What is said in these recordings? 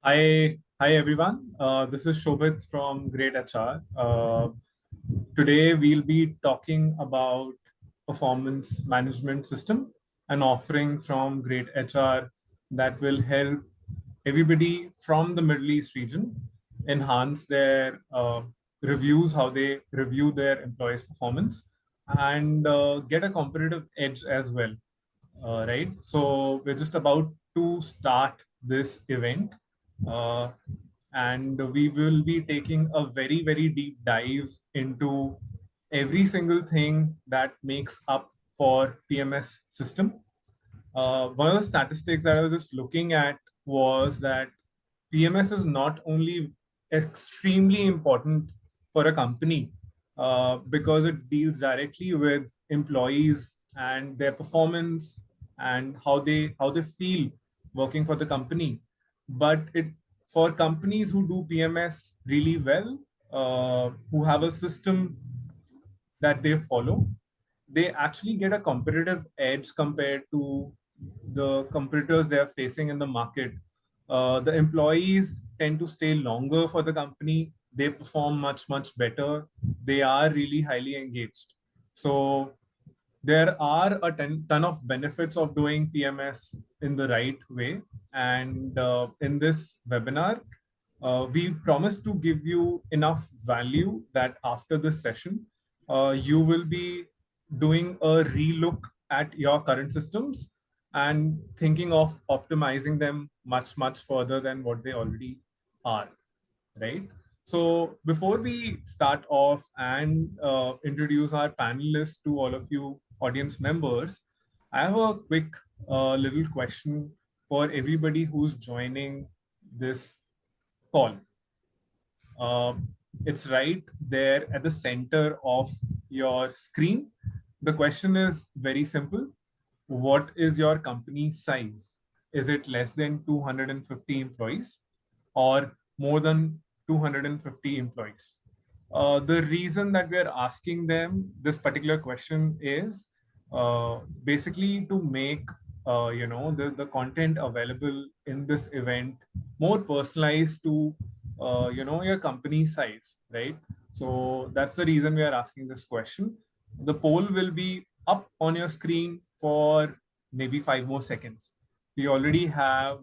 Hi everyone. This is Shobit from greytHR. Today we'll be talking about performance management system, an offering from greytHR that will help everybody from the Middle East region enhance their reviews, how they review their employees' performance, and get a competitive edge as well. Right. So we're just about to start this event. Uh, and we will be taking a very, very deep dive into every single thing that makes up for PMS system. One of the statistics that I was just looking at was that PMS is not only extremely important for a company because it deals directly with employees and their performance and how they feel working for the company, but it for companies who do PMS really well, who have a system that they follow, they actually get a competitive edge compared to the competitors they are facing in the market. The employees tend to stay longer for the company. They perform much, much better. They are really highly engaged. So there are a ton of benefits of doing PMS in the right way. And in this webinar, we promise to give you enough value that after this session, you will be doing a relook at your current systems and thinking of optimizing them much, much further than what they already are, right? So before we start off and introduce our panelists to all of you audience members, I have a quick little question for everybody who's joining this call. It's right there at the center of your screen. The question is very simple. What is your company size? Is it less than 250 employees or more than 250 employees? The reason that we are asking them this particular question is basically to make the content available in this event more personalized to your company size, right? So that's the reason we are asking this question. The poll will be up on your screen for maybe 5 more seconds. We already have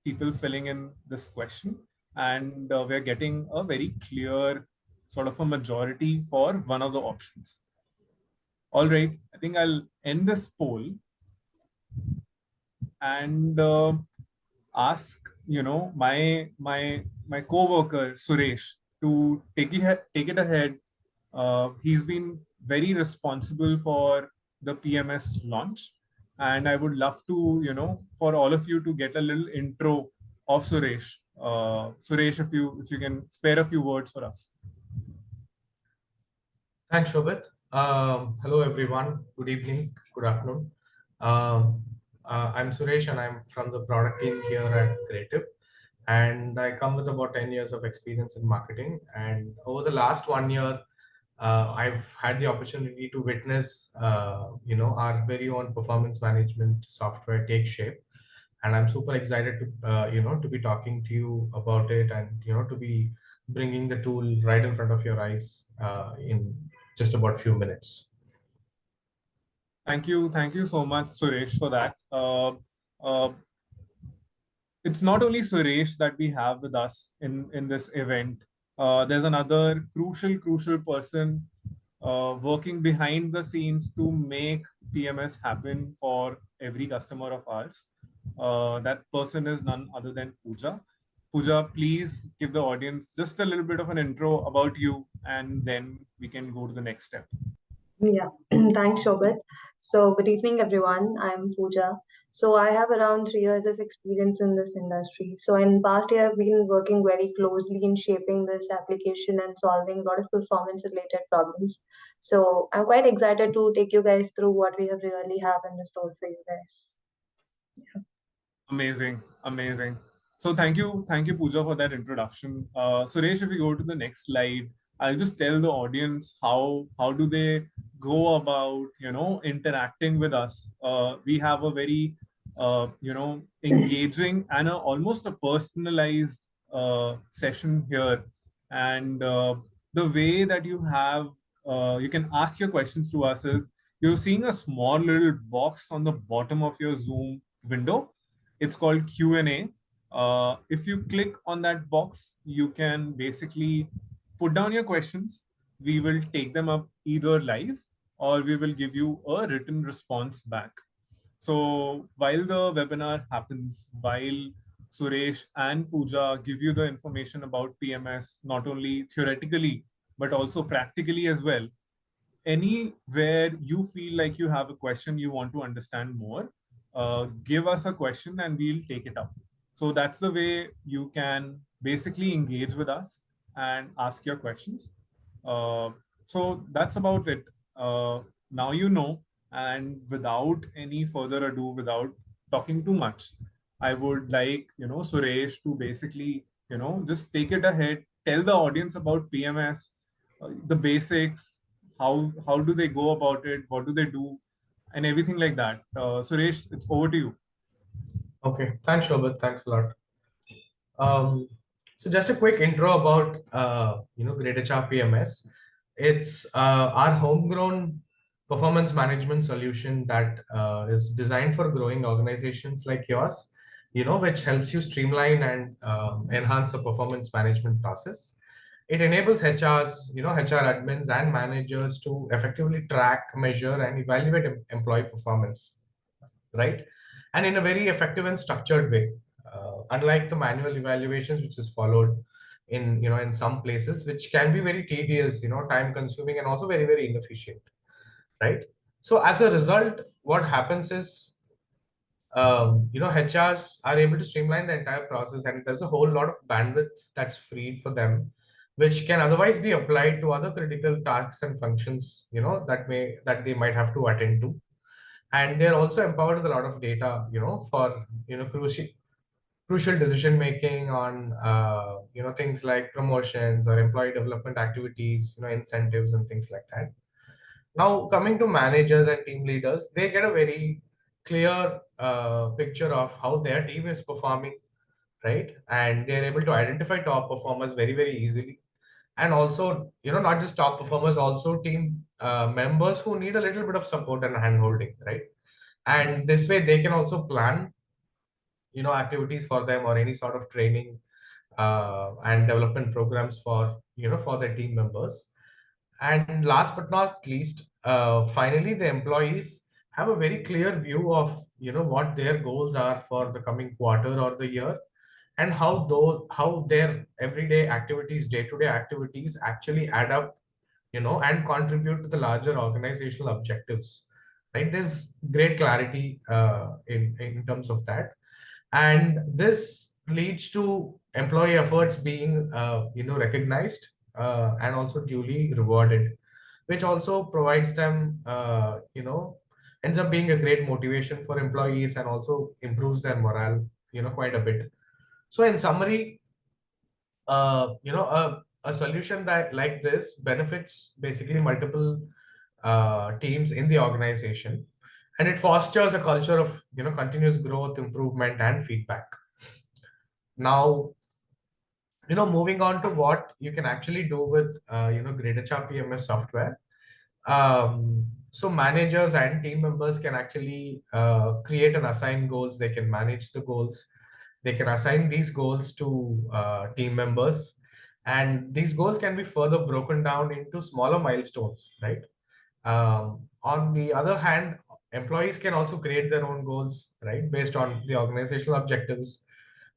people filling in this question, and we're getting a very clear sort of a majority for one of the options. All right, I think I'll end this poll and ask my co-worker Suresh to take it ahead. He's been very responsible for the PMS launch, and I would love to for all of you to get a little intro of Suresh. Suresh, if you can spare a few words for us. Thanks, Shobit. Hello, everyone. Good evening. Good afternoon. I'm Suresh, and I'm from the product team here at Creative. And I come with about 10 years of experience in marketing. And over the last 1 year, I've had the opportunity to witness, our very own performance management software take shape. And I'm super excited to be talking to you about it, and to be bringing the tool right in front of your eyes in just about a few minutes. Thank you so much, Suresh, for that. Uh, it's not only Suresh that we have with us in this event. There's another crucial person working behind the scenes to make PMS happen for every customer of ours. That person is none other than Pooja. Pooja, please give the audience just a little bit of an intro about you, and then we can go to the next step. Yeah, thanks, Shobit. So, good evening, everyone. I'm Pooja. So, I have around 3 years of experience in this industry. So, in past year, I've been working very closely in shaping this application and solving a lot of performance-related problems. So, I'm quite excited to take you guys through what we have really have in the store for you guys. Yeah. Amazing. So thank you, Pooja, for that introduction. Suresh, if we go to the next slide, I'll just tell the audience how do they go about interacting with us. We have a very engaging and almost a personalized session here. And the way that you can ask your questions to us is you're seeing a small little box on the bottom of your Zoom window. It's called Q&A. If you click on that box, you can basically put down your questions. We will take them up either live or we will give you a written response back. So while the webinar happens, while Suresh and Pooja give you the information about PMS, not only theoretically, but also practically as well, anywhere you feel like you have a question you want to understand more, give us a question and we'll take it up. So that's the way you can basically engage with us and ask your questions. Uh, so that's about it. Now you know, and without any further ado, without talking too much, I would like Suresh to basically just take it ahead, tell the audience about PMS, the basics, how do they go about it, what do they do, and everything like that. Suresh, it's over to you. Okay, thanks, Shobit. Thanks a lot. So just a quick intro about greytHR PMS. It's our homegrown performance management solution that is designed for growing organizations like yours, which helps you streamline and enhance the performance management process. It enables HRs, HR admins and managers to effectively track, measure, and evaluate employee performance, right? And in a very effective and structured way. Unlike the manual evaluations which is followed in some places, which can be very tedious, time consuming and also very, very inefficient, right? So as a result, what happens is HRs are able to streamline the entire process, and there's a whole lot of bandwidth that's freed for them, which can otherwise be applied to other critical tasks and functions, that they might have to attend to. And they're also empowered with a lot of data, for crucial decision making on things like promotions or employee development activities, incentives and things like that. Now, coming to managers and team leaders, they get a very clear picture of how their team is performing, right? And they're able to identify top performers very, very easily. And also, not just top performers, also team members who need a little bit of support and handholding, right? And this way, they can also plan, activities for them or any sort of training and development programs for their team members. And last but not least, finally, the employees have a very clear view of what their goals are for the coming quarter or the year, and how their everyday activities, day-to-day activities actually add up, and contribute to the larger organizational objectives. Right? There's great clarity in terms of that, and this leads to employee efforts being recognized and also duly rewarded, which also provides them ends up being a great motivation for employees and also improves their morale quite a bit. So in summary, a solution that like this benefits basically multiple teams in the organization, and it fosters a culture of continuous growth, improvement, and feedback. Now, moving on to what you can actually do with greytHR PMS software. So managers and team members can actually create and assign goals. They can manage the goals. They can assign these goals to team members, and these goals can be further broken down into smaller milestones, right? On the other hand, employees can also create their own goals, right, based on the organizational objectives,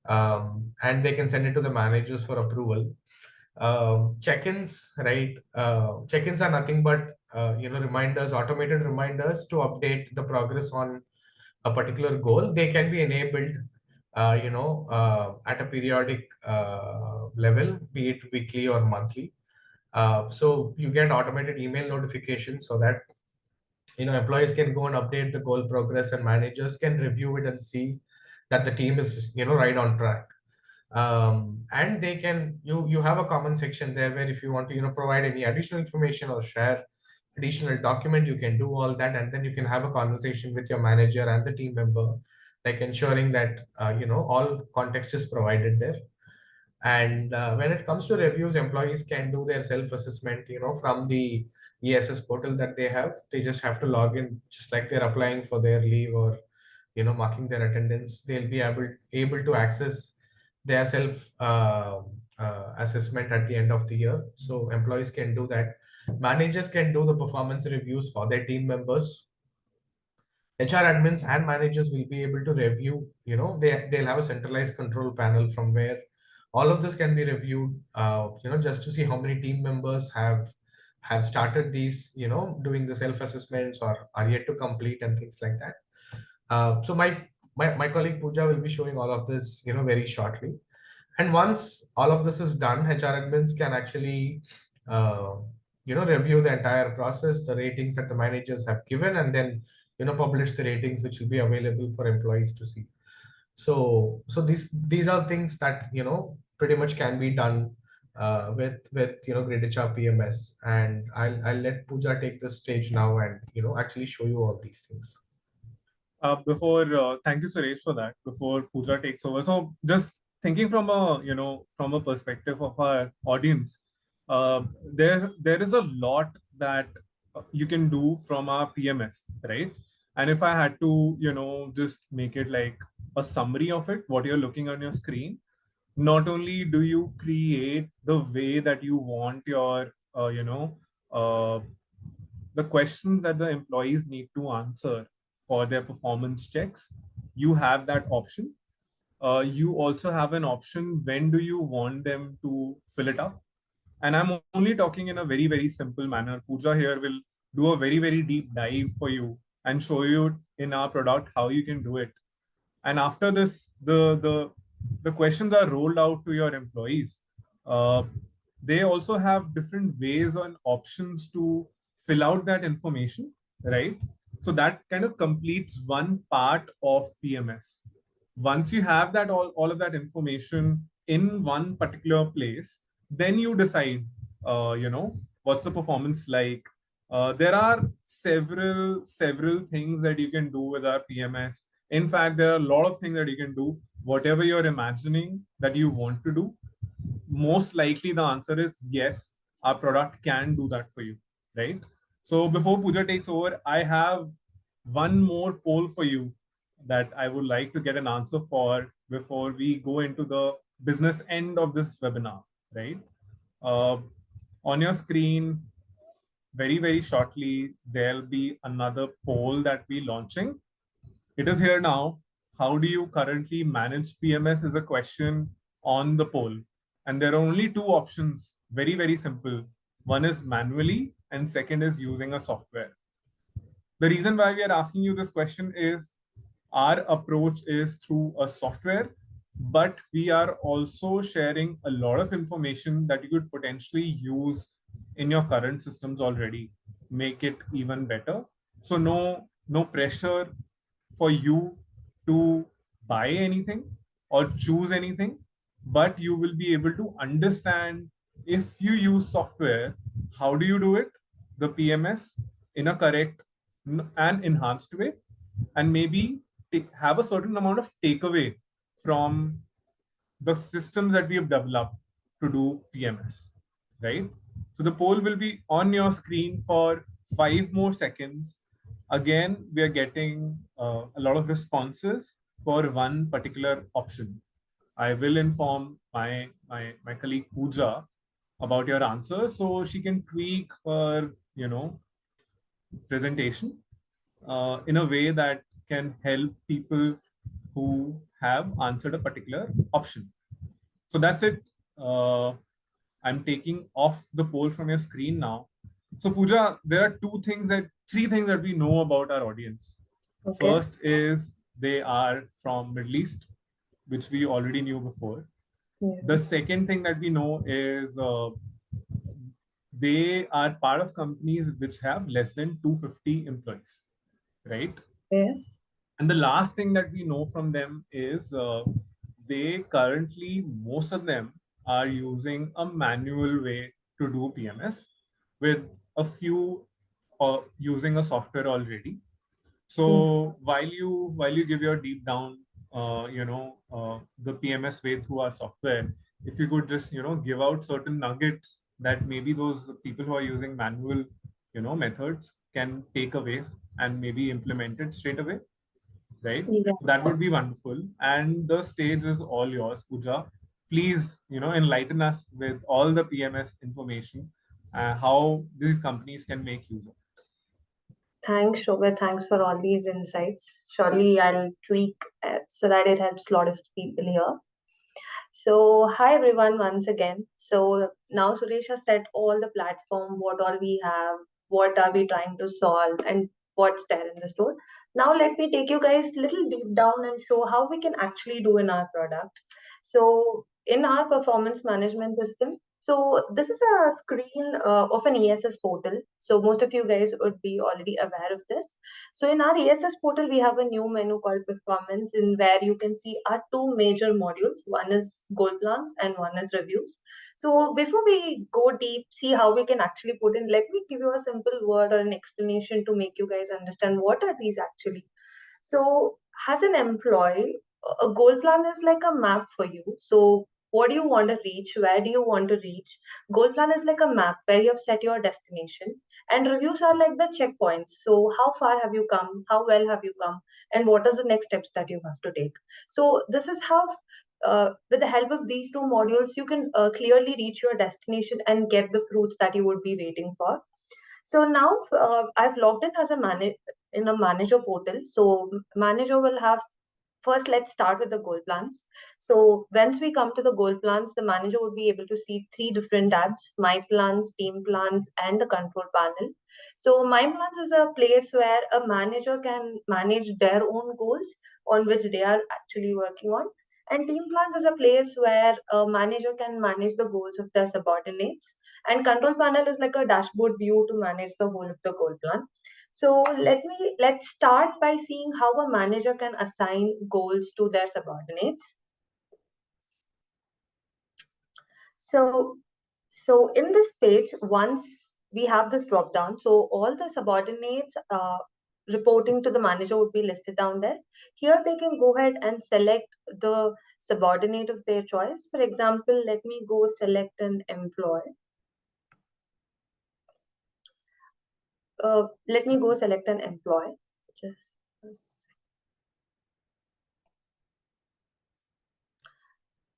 and they can send it to the managers for approval. Check-ins, right? Check-ins are nothing but reminders, automated reminders to update the progress on a particular goal. They can be enabled, at a periodic level, be it weekly or monthly. So you get automated email notifications so that employees can go and update the goal progress, and managers can review it and see that the team is right on track. And they can you have a common section there where if you want to provide any additional information or share additional document, you can do all that, and then you can have a conversation with your manager and the team member like ensuring that all context is provided there. And when it comes to reviews, employees can do their self-assessment, from the ESS portal that they have. They just have to log in, just like they're applying for their leave or marking their attendance. They'll be able to access their self assessment at the end of the year. So employees can do that. Managers can do the performance reviews for their team members. HR admins and managers will be able to review, they'll have a centralized control panel from where all of this can be reviewed, just to see how many team members have started these, doing the self-assessments or are yet to complete and things like that. So my colleague Pooja will be showing all of this, very shortly. And once all of this is done, HR admins can actually, uh, review the entire process, the ratings that the managers have given, and then, publish the ratings which will be available for employees to see. So these are things that, pretty much can be done with greytHR PMS. And I'll let Pooja take the stage now and actually show you all these things. Thank you, Suresh, for that. Before Pooja takes over, so just thinking from a perspective of our audience, there is a lot that you can do from our PMS, right? And if I had to, just make it like a summary of it, what you're looking on your screen, not only do you create the way that you want your, uh, the questions that the employees need to answer for their performance checks, you have that option. You also have an option when do you want them to fill it up. And I'm only talking in a very, very simple manner. Pooja here will do a very, very deep dive for you and show you in our product how you can do it. And after this, the questions are rolled out to your employees. Uh, they also have different ways and options to fill out that information, right? So that kind of completes one part of PMS. Once you have that all of that information in one particular place, then you decide, what's the performance like. There are several things that you can do with our PMS. In fact, there are a lot of things that you can do. Whatever you're imagining that you want to do, most likely the answer is yes, our product can do that for you, right? So before Pooja takes over, I have one more poll for you that I would like to get an answer for before we go into the business end of this webinar, right? Uh, on your screen, very, very shortly, there'll be another poll that we're launching. It is here now. How do you currently manage PMS is a question on the poll. And there are only two options, very, very simple. One is manually, and second is using a software. The reason why we are asking you this question is our approach is through a software, but we are also sharing a lot of information that you could potentially use in your current systems already, make it even better. So no pressure for you to buy anything or choose anything, but you will be able to understand if you use software, how do you do it, the PMS in a correct and enhanced way, and maybe have a certain amount of takeaway from the systems that we have developed to do PMS, right? So the poll will be on your screen for 5 more seconds. Again, we are getting a lot of responses for one particular option. I will inform my colleague Pooja about your answer so she can tweak her, presentation in a way that can help people who have answered a particular option. So that's it. I'm taking off the poll from your screen now. So Pooja, there are three things that we know about our audience. Okay. First is they are from Middle East, which we already knew before. Yeah. The second thing that we know is they are part of companies which have less than 250 employees, right? Yeah. And the last thing that we know from them is they currently, most of them are using a manual way to do PMS with a few using a software already. So while you give your deep down, the PMS way through our software, if you could just give out certain nuggets that maybe those people who are using manual methods can take away and maybe implement it straight away, right? Yeah. That would be wonderful. And the stage is all yours, Pooja. Please, enlighten us with all the PMS information, how these companies can make use of it. Thanks, Shobha. Thanks for all these insights. Surely I'll tweak so that it helps a lot of people here. So, hi everyone once again. So, now Suresh has set all the platform, what all we have, what are we trying to solve, and what's there in the store. Now, let me take you guys little deep down and show how we can actually do in our product. So, in our performance management system, so this is a screen of an ESS portal. So, most of you guys would be already aware of this. So in our ESS portal, we have a new menu called performance in where you can see our two major modules. One is goal plans and one is reviews. So before we go deep, see how we can actually put in, let me give you a simple word or an explanation to make you guys understand what are these actually. So, as an employee, a goal plan is like a map for you. So, what do you want to reach? Where do you want to reach? Goal plan is like a map where you have set your destination, and reviews are like the checkpoints. So, how far have you come? How well have you come? And what are the next steps that you have to take? So, this is how. With the help of these two modules, you can clearly reach your destination and get the fruits that you would be waiting for. So now I've logged in as a in a manager portal. So manager will have first. Let's start with the goal plans. So once we come to the goal plans, the manager would be able to see three different tabs: my plans, team plans, and the control panel. So my plans is a place where a manager can manage their own goals on which they are actually working on. And team plans is a place where a manager can manage the goals of their subordinates. And control panel is like a dashboard view to manage the whole of the goal plan. So let's start by seeing how a manager can assign goals to their subordinates. So in this page, once we have this drop down, so all the subordinates reporting to the manager would be listed down there. Here they can go ahead and select the subordinate of their choice. For example, let me go select an employee. Let me go select an employee. Just a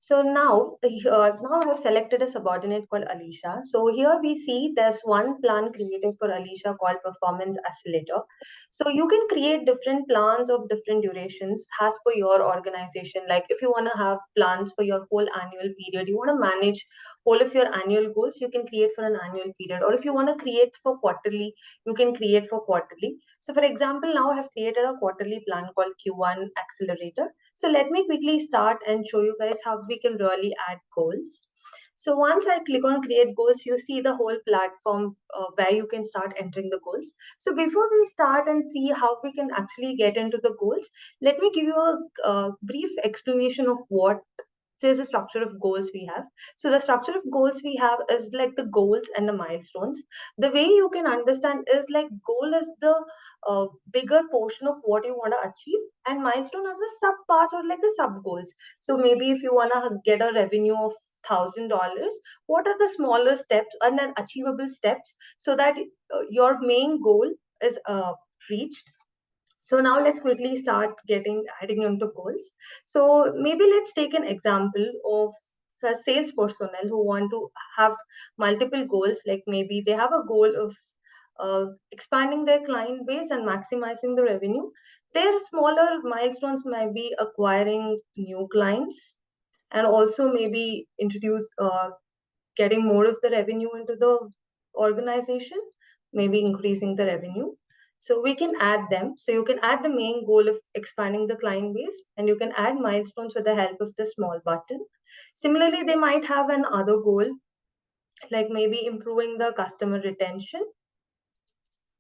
So now I have selected a subordinate called Alicia. So here we see there's one plan created for Alicia called Performance Accelerator. So you can create different plans of different durations as per your organization. Like if you want to have plans for your whole annual period, you want to manage all of your annual goals, you can create for an annual period. Or if you want to create for quarterly, you can create for quarterly. So for example, now I have created a quarterly plan called Q1 Accelerator. So let me quickly start and show you guys how we can really add goals. So once I click on create goals, you see the whole platform where you can start entering the goals. So before we start and see how we can actually get into the goals, let me give you a brief explanation of what is the structure of goals we have. So the structure of goals we have is like the goals and the milestones. The way you can understand is like goal is the bigger portion of what you want to achieve, and milestone are the sub parts or like the sub goals. So maybe if you want to get a revenue of $1,000, what are the smaller steps and then achievable steps so that your main goal is reached. So now let's quickly start adding into goals. So maybe let's take an example of a sales personnel who want to have multiple goals. Like maybe they have a goal of expanding their client base and maximizing the revenue. Their smaller milestones might be acquiring new clients and also maybe introduce getting more of the revenue into the organization, maybe increasing the revenue. So we can add them. So you can add the main goal of expanding the client base, and you can add milestones with the help of the small button. Similarly, they might have another goal, like maybe improving the customer retention.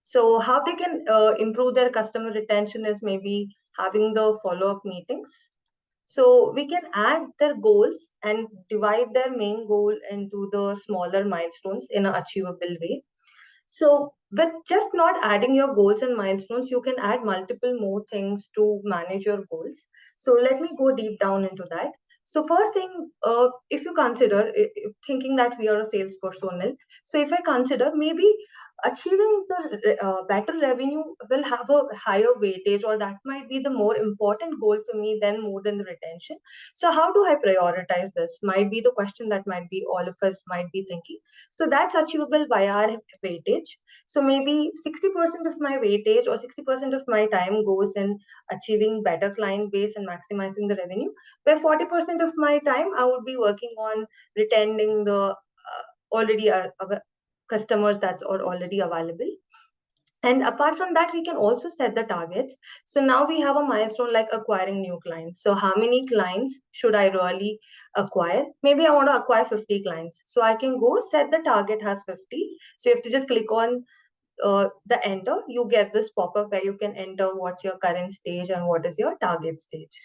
So how they can improve their customer retention is maybe having the follow-up meetings. So we can add their goals and divide their main goal into the smaller milestones in an achievable way. So with just not adding your goals and milestones, you can add multiple more things to manage your goals. So let me go deep down into that. So first thing, if you consider thinking that we are a sales personnel, so if I consider maybe achieving the better revenue will have a higher weightage, or that might be the more important goal for me than more than the retention. So how do I prioritize this? Might be the question that might be all of us might be thinking. So that's achievable by our weightage. So maybe 60% of my weightage or 60% of my time goes in achieving better client base and maximizing the revenue, where 40% of my time I would be working on retaining the already customers that's already available. And apart from that, we can also set the targets. So now we have a milestone like acquiring new clients. So how many clients should I really acquire? Maybe I want to acquire 50 clients. So I can go set the target as 50. So you have to just click on the enter. You get this pop-up where you can enter what's your current stage and what is your target stage.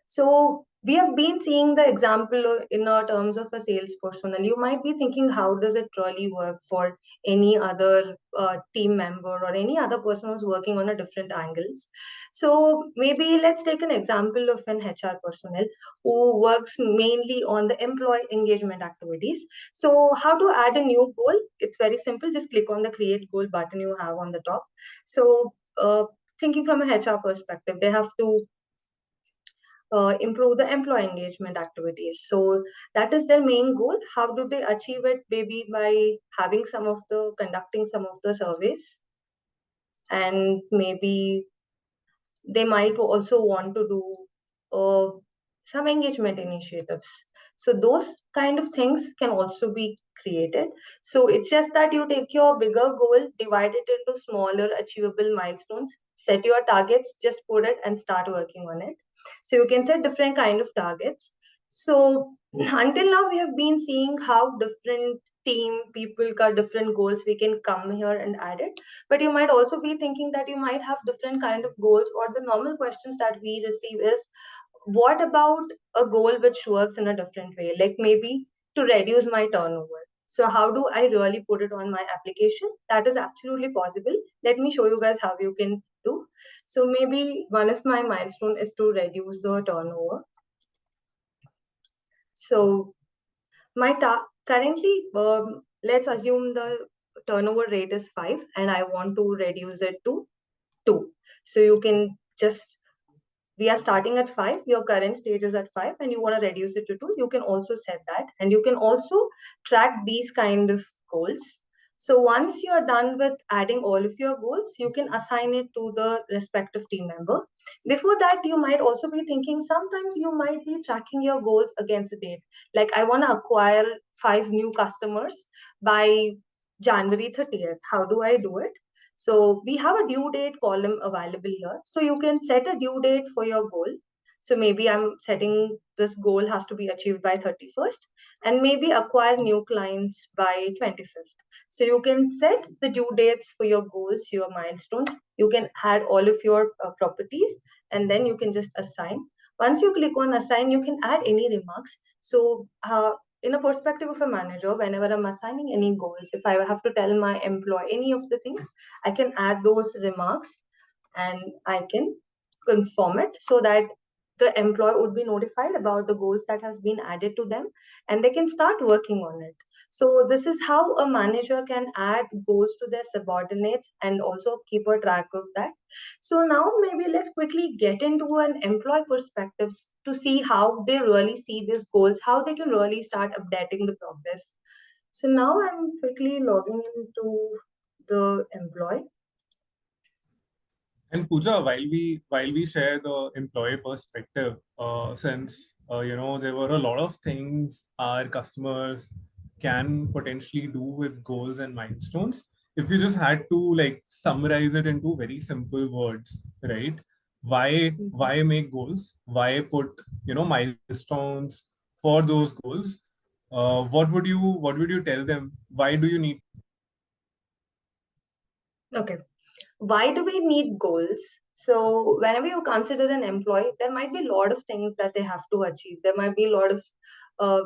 So we have been seeing the example in terms of a sales personnel. You might be thinking, how does it really work for any other team member or any other person who's working on a different angles? So maybe let's take an example of an HR personnel who works mainly on the employee engagement activities. So how to add a new goal? It's very simple. Just click on the create goal button you have on the top. So thinking from a HR perspective, they have to improve the employee engagement activities. So that is their main goal. How do they achieve it? Maybe by having conducting some of the surveys, and maybe they might also want to do some engagement initiatives. So those kind of things can also be created. So it's just that you take your bigger goal, divide it into smaller achievable milestones, set your targets, just put it and start working on it. So you can set different kind of targets. So until now, we have been seeing how different team people got different goals. We can come here and add it. But you might also be thinking that you might have different kind of goals, or the normal questions that we receive is, what about a goal which works in a different way? Like maybe to reduce my turnover. So how do I really put it on my application? That is absolutely possible. Let me show you guys how you can do. So maybe one of my milestone is to reduce the turnover. So my currently, let's assume the turnover rate is 5 and I want to reduce it to 2. So you can just, we are starting at 5, your current stage is at 5 and you want to reduce it to 2, you can also set that, and you can also track these kind of goals. So once you are done with adding all of your goals, you can assign it to the respective team member. Before that, you might also be thinking, sometimes you might be tracking your goals against a date. Like, I want to acquire 5 new customers by January 30th. How do I do it? So we have a due date column available here. So you can set a due date for your goal. So maybe I'm setting this goal has to be achieved by 31st, and maybe acquire new clients by 25th. So you can set the due dates for your goals, your milestones. You can add all of your properties, and then you can just assign. Once you click on assign, you can add any remarks. So in a perspective of a manager, whenever I'm assigning any goals, if I have to tell my employee any of the things, I can add those remarks and I can confirm it so that the employee would be notified about the goals that has been added to them and they can start working on it. So this is how a manager can add goals to their subordinates and also keep a track of that. So now maybe let's quickly get into an employee perspective to see how they really see these goals, how they can really start updating the progress. So now I'm quickly logging into the employee. And Pooja, while we share the employee perspective, since there were a lot of things our customers can potentially do with goals and milestones. If you just had to like summarize it into very simple words, right? Why make goals? Why put milestones for those goals? What would you tell them? Why do you need? Okay. Why do we need goals? So whenever you consider an employee, there might be a lot of things that they have to achieve. There might be a lot of uh,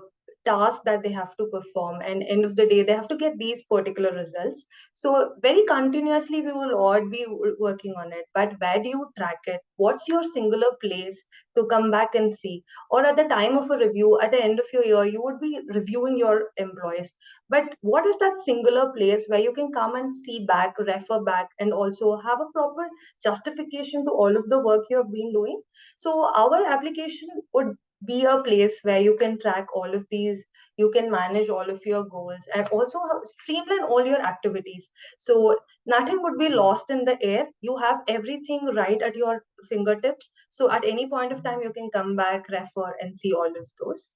task that they have to perform, and end of the day they have to get these particular results. So very continuously we will all be working on it, but where do you track it? What's your singular place to come back and see? Or at the time of a review, at the end of your year, you would be reviewing your employees, but what is that singular place where you can come and see back, refer back, and also have a proper justification to all of the work you have been doing? So our application would be a place where you can track all of these, you can manage all of your goals, and also streamline all your activities. So nothing would be lost in the air. You have everything right at your fingertips. So at any point of time, you can come back, refer, and see all of those.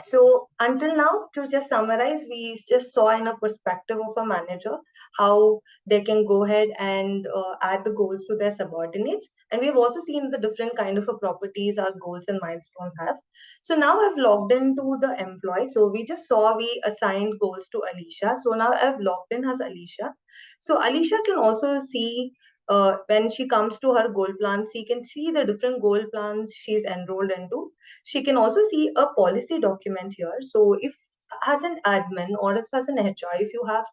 So until now, to just summarize, we just saw in a perspective of a manager how they can go ahead and add the goals to their subordinates. And we have also seen the different kind of properties our goals and milestones have. So now I've logged into the employee. So we just saw we assigned goals to Alicia. So now I've logged in as Alicia. So Alicia can also see when she comes to her goal plans, she can see the different goal plans she's enrolled into. She can also see a policy document here. So if as an admin or if as an HR, if you have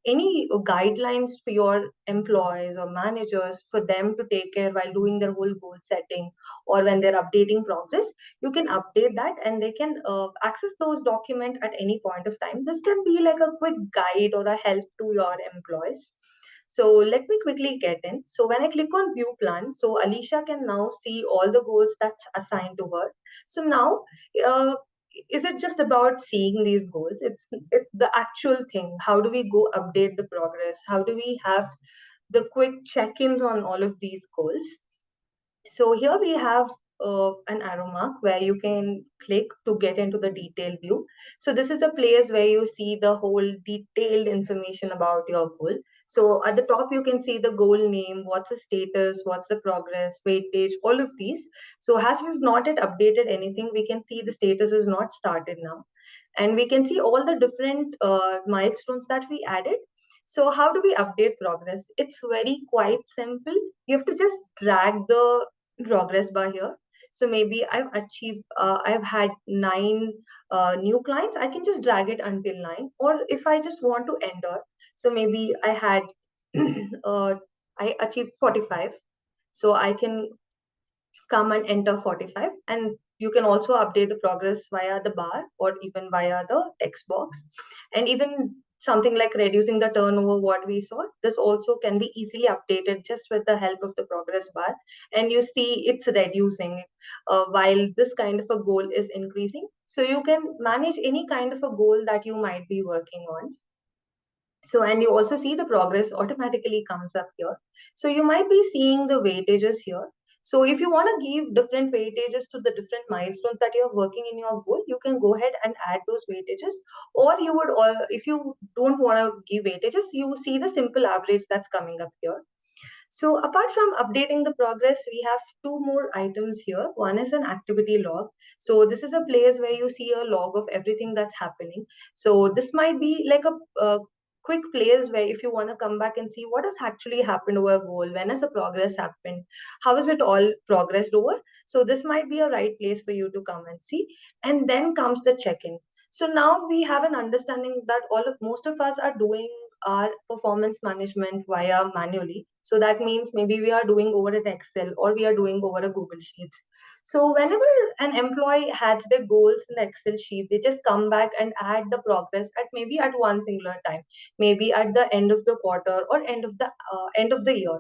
any guidelines for your employees or managers for them to take care while doing their whole goal setting, or when they're updating progress, you can update that and they can access those documents at any point of time. This can be like a quick guide or a help to your employees. So let me quickly get in. So when I click on view plan, so Alicia can now see all the goals that's assigned to her. So now, uh, is it just about seeing these goals? It's the actual thing. How do we go update the progress? How do we have the quick check-ins on all of these goals? So here we have an arrow mark where you can click to get into the detail view. So this is a place where you see the whole detailed information about your goal. So at the top, you can see the goal name, what's the status, what's the progress, weightage, all of these. So as we've not yet updated anything, we can see the status is not started now. And we can see all the different milestones that we added. So how do we update progress? It's very quite simple. You have to just drag the progress bar here. So maybe I've had 9 new clients. I can just drag it until 9. Or if I just want to enter, so maybe I had, I achieved 45. So I can come and enter 45, and you can also update the progress via the bar or even via the text box. And even something like reducing the turnover, what we saw, this also can be easily updated just with the help of the progress bar. And you see it's reducing while this kind of a goal is increasing. So you can manage any kind of a goal that you might be working on. So, and you also see the progress automatically comes up here. So you might be seeing the weightages here. So if you want to give different weightages to the different milestones that you're working in your goal, you can go ahead and add those weightages. Or you would, or if you don't want to give weightages, you see the simple average that's coming up here. So apart from updating the progress, we have 2 more items here. One is an activity log. So this is a place where you see a log of everything that's happening. So this might be like a quick place where if you want to come back and see what has actually happened over a goal, when has the progress happened, how is it all progressed over. So this might be a right place for you to come and see. And then comes the check-in. So now we have an understanding that most of us are doing our performance management via manually. So that means maybe we are doing over an Excel or we are doing over a Google Sheets. So whenever an employee has their goals in the Excel sheet, they just come back and add the progress at maybe at one singular time, maybe at the end of the quarter or end of the year.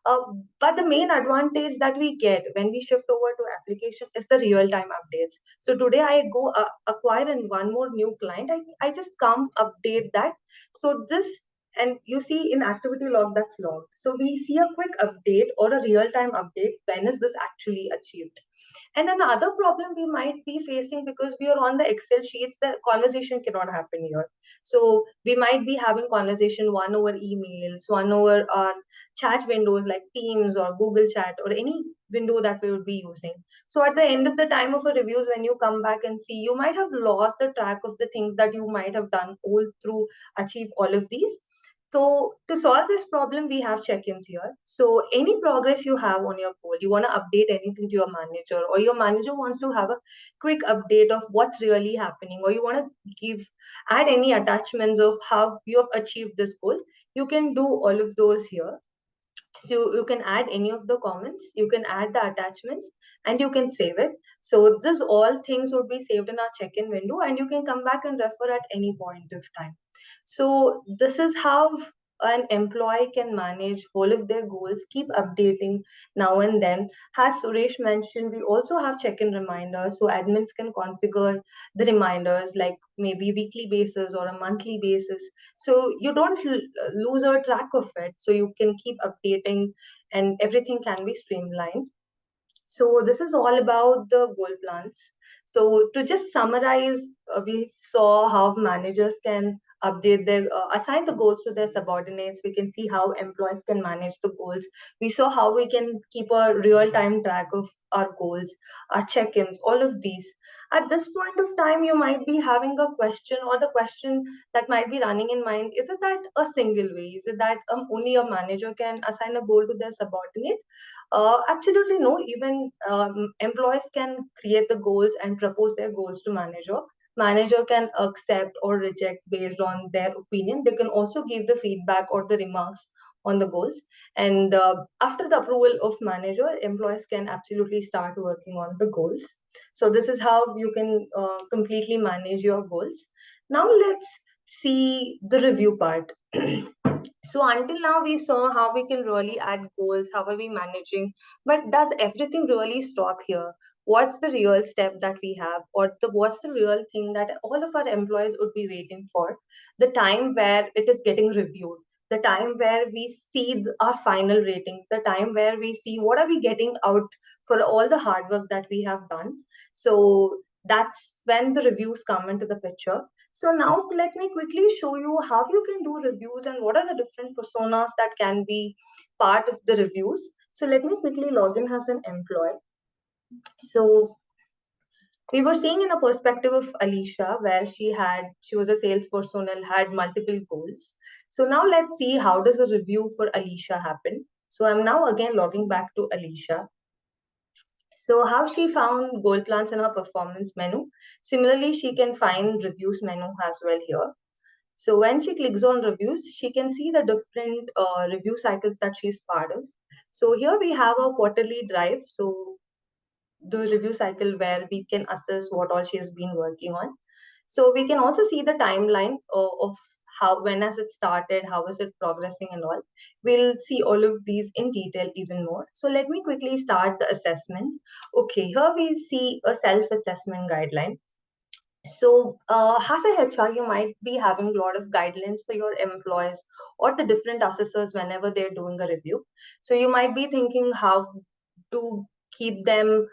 Uh, but the main advantage that we get when we shift over to application is the real time updates. So today I go acquire and one more new client. I just come update that. So this, and you see in activity log that's logged. So we see a quick update or a real time update. When is this actually achieved? And another problem we might be facing, because we are on the Excel sheets, the conversation cannot happen here. So we might be having conversation one over emails, one over our chat windows like Teams or Google Chat or any window that we would be using. So at the end of the time of a reviews, when you come back and see, you might have lost the track of the things that you might have done all through achieve all of these. So to solve this problem, we have check-ins here. So any progress you have on your goal, you want to update anything to your manager, or your manager wants to have a quick update of what's really happening, or you want to add any attachments of how you have achieved this goal, you can do all of those here. So you can add any of the comments, you can add the attachments, and you can save it. So this all things would be saved in our check-in window, and you can come back and refer at any point of time. So this is how an employee can manage all of their goals, keep updating now and then. As Suresh mentioned, we also have check-in reminders, so admins can configure the reminders like maybe weekly basis or a monthly basis, so you don't lose a track of it, so you can keep updating and everything can be streamlined. So this is all about the goal plans. So to just summarize, we saw how managers can update their assign the goals to their subordinates. We can see how employees can manage the goals. We saw how we can keep a real time track of our goals, our check-ins, all of these. At this point of time, you might be having a question, or the question that might be running in mind, is it that a single way, is it that only a manager can assign a goal to their subordinate? Absolutely no. Even employees can create the goals and propose their goals to manager. Manager can accept or reject based on their opinion. They can also give the feedback or the remarks on the goals. And after the approval of manager, employees can absolutely start working on the goals. So this is how you can completely manage your goals. Now let's see the review part. So until now, we saw how we can really add goals, how are we managing, but does everything really stop here? What's the real step that we have, or what's the real thing that all of our employees would be waiting for? The time where it is getting reviewed, the time where we see our final ratings, the time where we see what are we getting out for all the hard work that we have done. So that's when the reviews come into the picture. So now let me quickly show you how you can do reviews and what are the different personas that can be part of the reviews. So let me quickly log in as an employee. So we were seeing in a perspective of Alicia, where she was a sales personnel, had multiple goals. So now let's see how does a review for Alicia happen. So I'm now again logging back to Alicia. So how she found goal plans in her performance menu. Similarly, she can find reviews menu as well here. So when she clicks on reviews, she can see the different review cycles that she's part of. So here we have a quarterly drive. So the review cycle where we can assess what all she has been working on. So we can also see the timeline of how, when has it started, how is it progressing and all. We'll see all of these in detail even more. So let me quickly start the assessment. Okay, here we see a self-assessment guideline. So, as a HR, you might be having a lot of guidelines for your employees or the different assessors whenever they're doing a review. So, you might be thinking how to keep them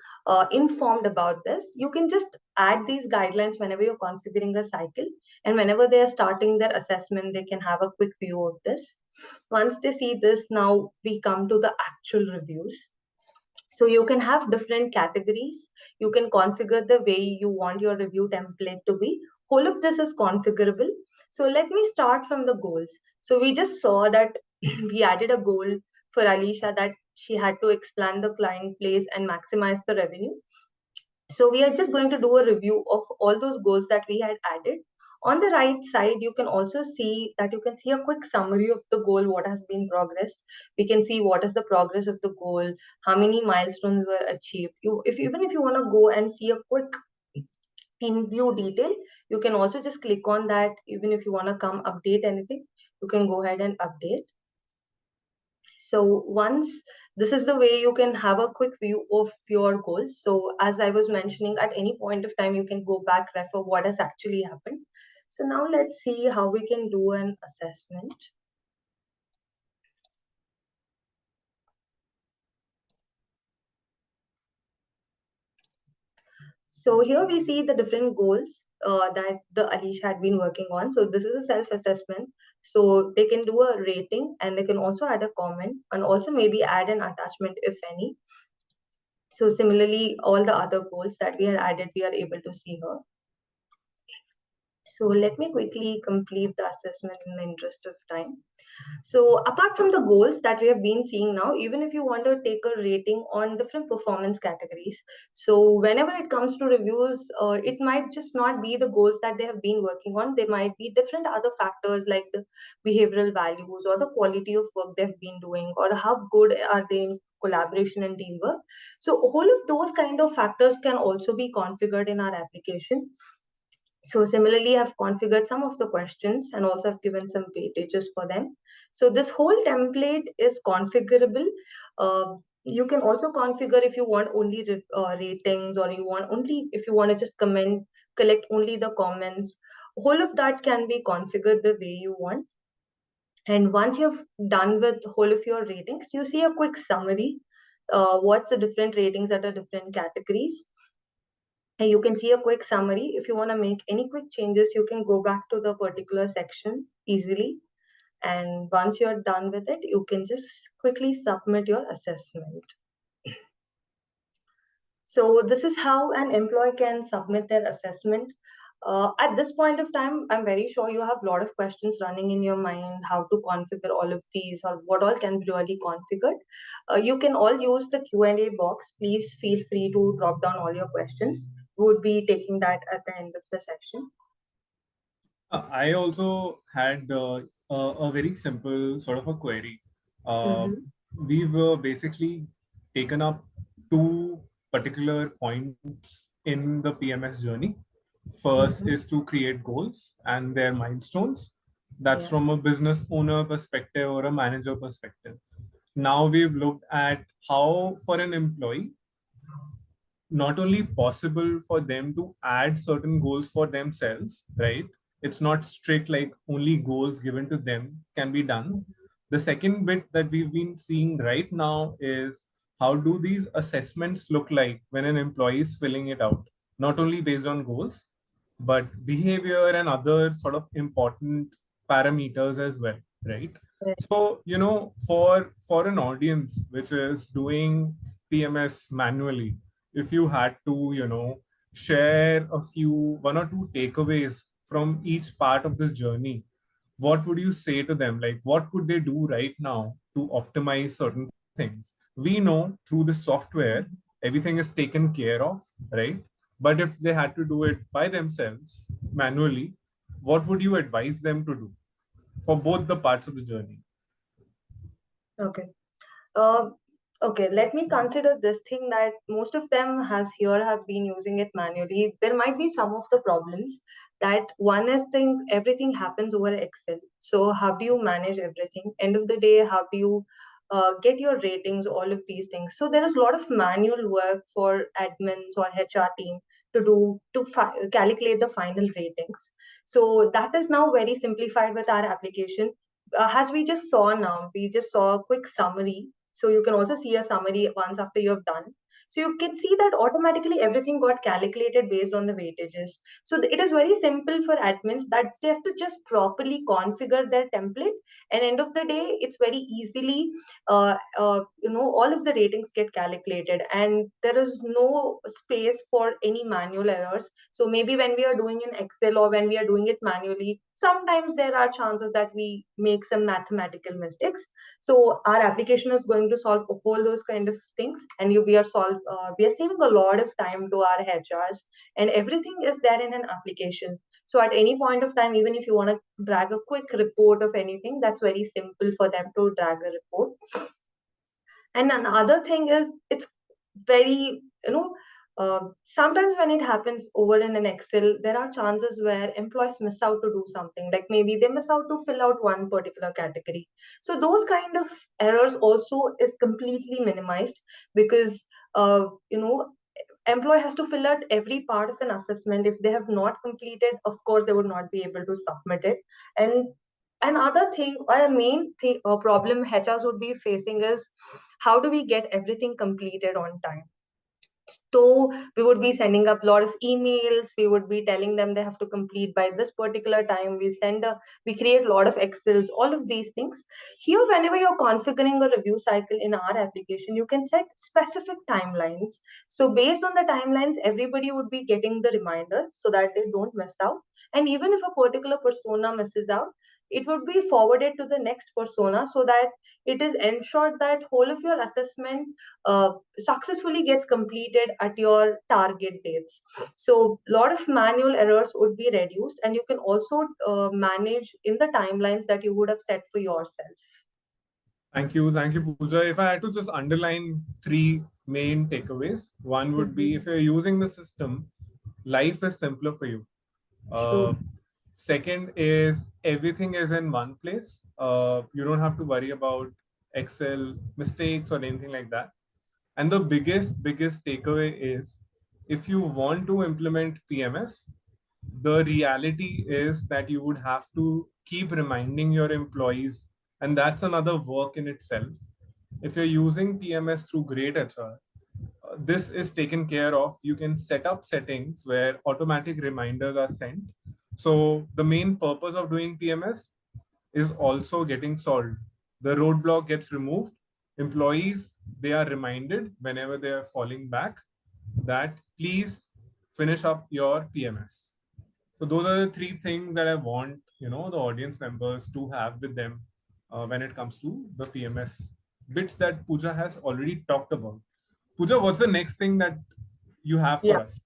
informed about this. You can just add these guidelines whenever you're configuring a cycle, and whenever they're starting their assessment, they can have a quick view of this. Once they see this, now we come to the actual reviews. So you can have different categories. You can configure the way you want your review template to be. All of this is configurable. So let me start from the goals. So we just saw that we added a goal for Alicia that she had to expand the client place and maximize the revenue. So we are just going to do a review of all those goals that we had added. On the right side, you can also see that you can see a quick summary of the goal, what has been progressed. We can see what is the progress of the goal, how many milestones were achieved. Even if you want to go and see a quick in view detail, you can also just click on that. Even if you want to come update anything, you can go ahead and update. So once this is the way you can have a quick view of your goals. So as I was mentioning, at any point of time, you can go back, refer what has actually happened. So now let's see how we can do an assessment. So here we see the different goals that the Alicia had been working on. So this is a self-assessment. So they can do a rating and they can also add a comment and also maybe add an attachment if any. So similarly, all the other goals that we had added, we are able to see here. So let me quickly complete the assessment in the interest of time. So apart from the goals that we have been seeing now, even if you want to take a rating on different performance categories, so whenever it comes to reviews, it might just not be the goals that they have been working on. There might be different other factors like the behavioral values or the quality of work they've been doing, or how good are they in collaboration and teamwork. So all of those kind of factors can also be configured in our application. So similarly, I've configured some of the questions and also I've given some weightages for them. So this whole template is configurable. You can also configure if you want only ratings, or you want only if you want to just comment, collect only the comments. All of that can be configured the way you want. And once you've done with whole of your ratings, you see a quick summary. What's the different ratings at the different categories? And you can see a quick summary. If you want to make any quick changes, you can go back to the particular section easily. And once you're done with it, you can just quickly submit your assessment. So this is how an employee can submit their assessment. At this point of time, I'm very sure you have a lot of questions running in your mind, how to configure all of these or what all can be really configured. You can all use the Q&A box. Please feel free to drop down all your questions. We would be taking that at the end of the section. I also had a very simple sort of a query. We've basically taken up two particular points in the PMS journey. First is to create goals and their milestones. That's from a business owner perspective or a manager perspective. Now we've looked at how, for an employee, not only possible for them to add certain goals for themselves, right? It's not strict like only goals given to them can be done. The second bit that we've been seeing right now is how do these assessments look like when an employee is filling it out, not only based on goals, but behavior and other sort of important parameters as well, right? So, for an audience which is doing PMS manually, if you had to, share one or two takeaways from each part of this journey, what would you say to them? Like, what could they do right now to optimize certain things? We know through the software, everything is taken care of, right? But if they had to do it by themselves manually, what would you advise them to do for both the parts of the journey? Okay. Okay, let me consider this thing that most of them have been using it manually. There might be some of the problems that one is everything happens over Excel. So how do you manage everything? End of the day, how do you get your ratings, all of these things? So there is a lot of manual work for admins or HR team to do to calculate the final ratings. So that is now very simplified with our application. As we just saw now, we just saw a quick summary. So you can also see a summary once after you have done. So you can see that automatically everything got calculated based on the weightages. So it is very simple for admins that they have to just properly configure their template. And end of the day, it's very easily, all of the ratings get calculated and there is no space for any manual errors. So maybe when we are doing in Excel or when we are doing it manually, sometimes there are chances that we make some mathematical mistakes. So our application is going to solve all those kind of things, and we are saving a lot of time to our HRs, and everything is there in an application. So at any point of time, even if you want to drag a quick report of anything, that's very simple for them to drag a report. And another thing is it's very, sometimes when it happens over in an Excel, there are chances where employees miss out to do something. Like maybe they miss out to fill out one particular category. So those kind of errors also is completely minimized because, employee has to fill out every part of an assessment. If they have not completed, of course, they would not be able to submit it. And another thing or a main thing or problem HRs would be facing is how do we get everything completed on time? So we would be sending up a lot of emails. We would be telling them they have to complete by this particular time. We create a lot of Excels, all of these things. Here, whenever you're configuring a review cycle in our application, you can set specific timelines. So based on the timelines, everybody would be getting the reminders so that they don't miss out. And even if a particular persona misses out, it would be forwarded to the next persona so that it is ensured that whole of your assessment successfully gets completed at your target dates. So a lot of manual errors would be reduced, and you can also manage in the timelines that you would have set for yourself. Thank you, Pooja. If I had to just underline three main takeaways, one would be if you're using the system, life is simpler for you. True. Second is everything is in one place. You don't have to worry about Excel mistakes or anything like that. And the biggest takeaway is if you want to implement PMS, the reality is that you would have to keep reminding your employees, and that's another work in itself. If you're using PMS through greytHR, this is taken care of. You can set up settings where automatic reminders are sent. So the main purpose of doing PMS is also getting solved. The roadblock gets removed. Employees, they are reminded whenever they are falling back that please finish up your PMS. So those are the three things that I want, the audience members to have with them when it comes to the PMS bits that Pooja has already talked about. Pooja, what's the next thing that you have Yeah. for us?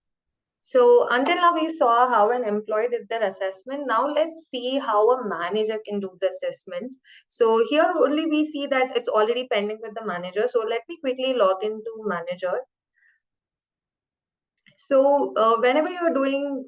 So until now, we saw how an employee did their assessment. Now let's see how a manager can do the assessment. So here only we see that it's already pending with the manager. So let me quickly log into manager. So whenever you're doing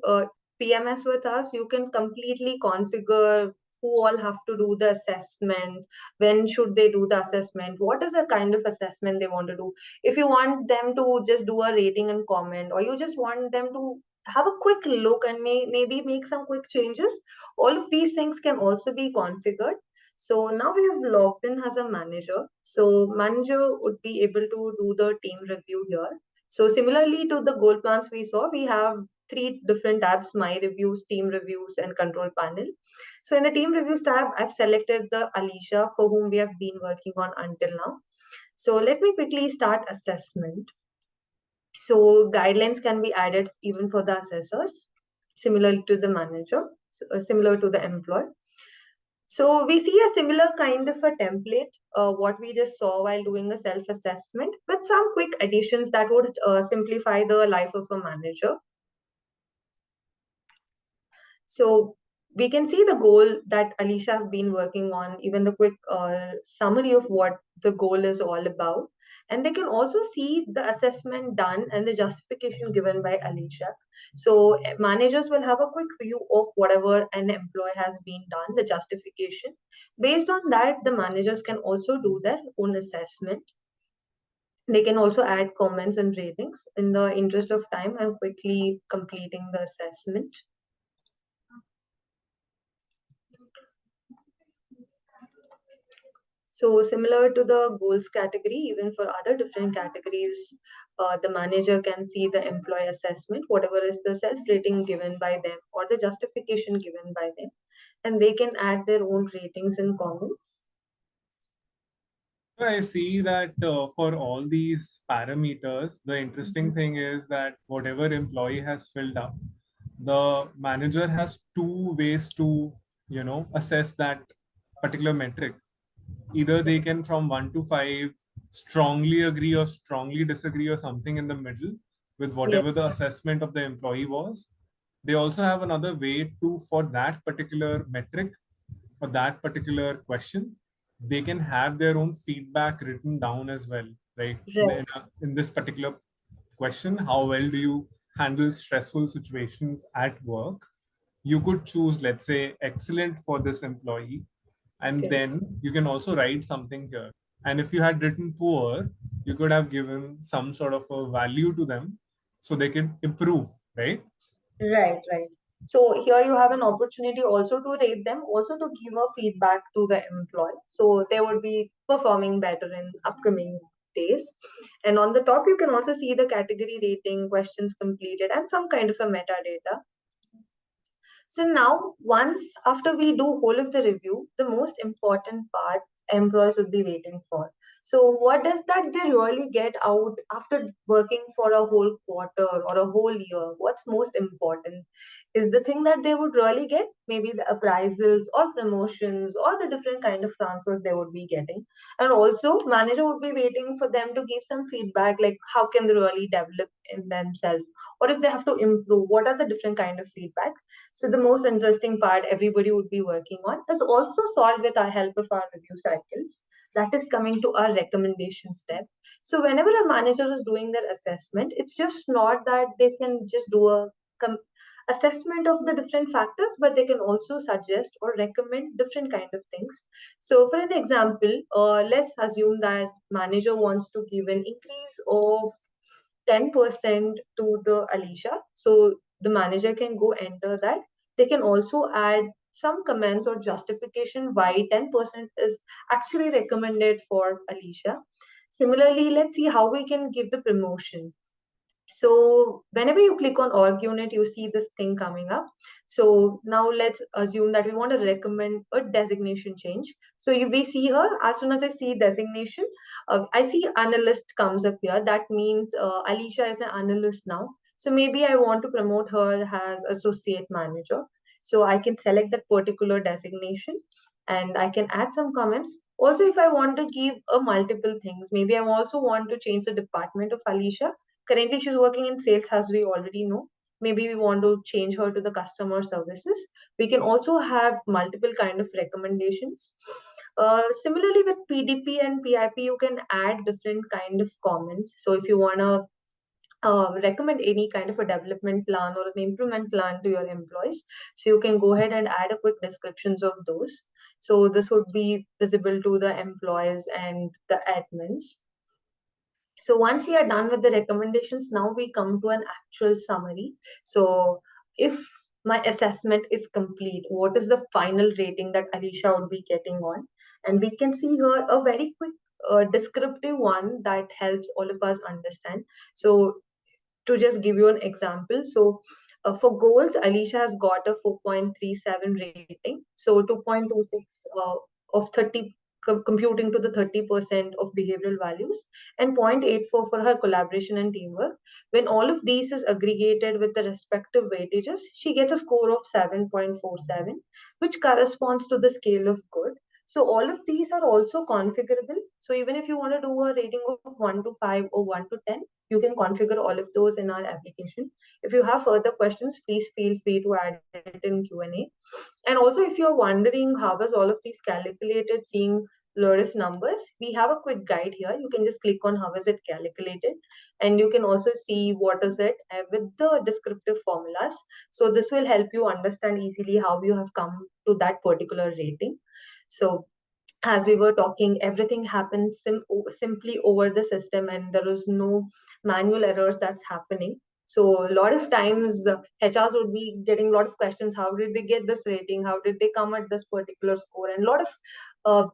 PMS with us, you can completely configure who all have to do the assessment, when should they do the assessment, what is the kind of assessment they want to do. If you want them to just do a rating and comment, or you just want them to have a quick look and maybe make some quick changes, all of these things can also be configured. So now we have logged in as a manager. So manager would be able to do the team review here. So similarly to the goal plans we saw, we have three different tabs: My Reviews, Team Reviews, and Control Panel. So in the Team Reviews tab, I've selected the Alicia for whom we have been working on until now. So let me quickly start assessment. So guidelines can be added even for the assessors, similar to the manager, similar to the employee. So we see a similar kind of a template, what we just saw while doing a self-assessment, with some quick additions that would simplify the life of a manager. So we can see the goal that Alicia have been working on, even the quick summary of what the goal is all about. And they can also see the assessment done and the justification given by Alicia. So managers will have a quick view of whatever an employee has been done, the justification. Based on that, the managers can also do their own assessment. They can also add comments and ratings. In the interest of time, I'm quickly completing the assessment. So similar to the goals category, even for other different categories, the manager can see the employee assessment, whatever is the self-rating given by them or the justification given by them, and they can add their own ratings and comments. I see that for all these parameters, the interesting thing is that whatever employee has filled up, the manager has two ways to, assess that particular metric. Either they can from 1 to 5 strongly agree or strongly disagree or something in the middle with Yes. whatever the assessment of the employee was. They also have another way to, for that particular metric or that particular question, they can have their own feedback written down as well, right? Right. In this particular question, how well do you handle stressful situations at work? You could choose, let's say, excellent for this employee, and Okay. then you can also write something here. And if you had written poor, you could have given some sort of a value to them so they can improve, right? Right, right. So here you have an opportunity also to rate them, also to give a feedback to the employee. So they would be performing better in upcoming days. And on the top, you can also see the category rating, questions completed, and some kind of a metadata. So now, once after we do whole of the review, the most important part employees would be waiting for. So what does that they really get out after working for a whole quarter or a whole year? What's most important is the thing that they would really get, maybe the appraisals or promotions or the different kind of transfers they would be getting. And also manager would be waiting for them to give some feedback, like how can they really develop in themselves, or if they have to improve, what are the different kind of feedback. So the most interesting part everybody would be working on is also solved with our help of our review cycles. That is coming to our recommendation step. So whenever a manager is doing their assessment, it's just not that they can just do a assessment of the different factors, but they can also suggest or recommend different kind of things. So for an example, let's assume that manager wants to give an increase of 10% to the Alicia. So the manager can go enter that. They can also add some comments or justification why 10% is actually recommended for Alicia. Similarly, let's see how we can give the promotion. So whenever you click on org unit, you see this thing coming up. So now let's assume that we want to recommend a designation change. So we see here, as soon as I see designation, I see analyst comes up here. That means Alicia is an analyst now. So maybe I want to promote her as associate manager. So I can select that particular designation and I can add some comments. Also, if I want to give a multiple things, maybe I also want to change the department of Alicia. Currently, she's working in sales, as we already know. Maybe we want to change her to the customer services. We can also have multiple kind of recommendations. Similarly, with PDP and PIP, you can add different kind of comments. So if you want to recommend any kind of a development plan or an improvement plan to your employees, so you can go ahead and add a quick descriptions of those. So this would be visible to the employees and the admins. So once we are done with the recommendations, now we come to an actual summary. So if my assessment is complete, what is the final rating that Alicia would be getting on? And we can see here a very quick descriptive one that helps all of us understand. So to just give you an example, so for goals, Alicia has got a 4.37 rating. So 2.26 of 30 computing to the 30% of behavioral values, and 0.84 for her collaboration and teamwork. When all of these is aggregated with the respective weightages, she gets a score of 7.47, which corresponds to the scale of good. So all of these are also configurable. So even if you want to do a rating of 1 to 5 or 1 to 10, you can configure all of those in our application. If you have further questions, please feel free to add it in Q&A. And also, if you're wondering how is all of these calculated, seeing lot of numbers, we have a quick guide here. You can just click on how is it calculated, and you can also see what is it with the descriptive formulas. So this will help you understand easily how you have come to that particular rating. So as we were talking, everything happens simply over the system, and there is no manual errors that's happening. So a lot of times HRs would be getting a lot of questions. How did they get this rating? How did they come at this particular score? And a lot of